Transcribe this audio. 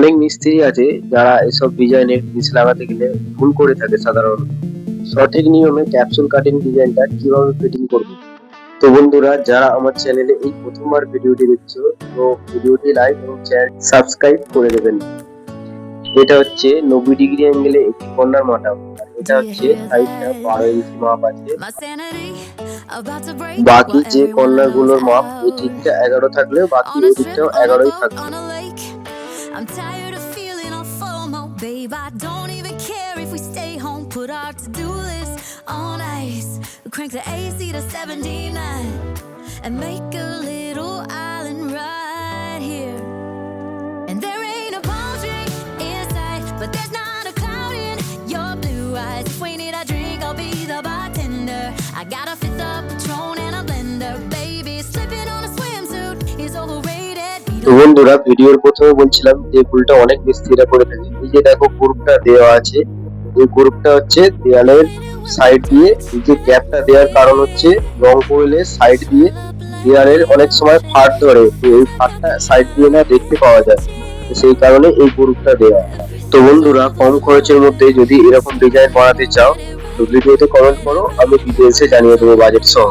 অনেক মিস্ত্রি আছে যারা এসব ডিজাইনের জিনিস লাগাতে গেলে ভুল করে থাকে সাধারণত। সঠিক নিয়মে ক্যাপসুল কাটিং ডিজাইনটা কিভাবে ফিটিং করব। তো বন্ধুরা, যারা আমার চ্যানেলে এই প্রথমবার ভিডিওটি দেখছো, তো ভিডিওটি লাইক এবং চ্যানেল সাবস্ক্রাইব করে দেবেন। এটা হচ্ছে 90 ডিগ্রি অ্যাঙ্গেলে একটি কর্নার মাপ, আর এটা হচ্ছে সাইডটা 12 ইঞ্চি মাপ আছে। বাকি যে কর্নার গুলোর মাপ এই দিকটা 11 থাকলেও বাকি ওই দিকটাও 11ই থাকবে। I'm tired of feeling all FOMO, babe. I don't even care if we stay home. Put our to-do list on ice. We crank the AC to 79 and make a little island right here. And there ain't a palm tree in sight, but there's not a cloud in your blue eyes. If we need a drink, I'll be the bartender. I got a fifth of Patron and a blender, baby. Slipping on a swimsuit is overrated. তো বন্ধুরা, ভিডিওর প্রথমে বলছিলাম যে ভুলটা অনেক মিস্ত্রিরা করে থাকে। এই যে দেখো গ্রুপটা দেওয়া আছে, এই গ্রুপটা হচ্ছে দেয়ালের সাইড দিয়ে, এই যে গ্যাপটা দেওয়ার কারণ হচ্ছে রং করলে সাইড দিয়ে দেয়ালের অনেক সময় ফাট ধরে, তো এই ফাটটা সাইড দিয়ে না দেখতে পাওয়া যায়, তো সেই কারণে এই গ্রুপটা দেওয়া। তো বন্ধুরা, কম খরচের মধ্যে যদি এরকম ডিজাইন বানাতে চাও তো ভিডিওতে কমেন্ট করো, আমি ডিটেলসে জানিয়ে দেবো বাজেট সহ।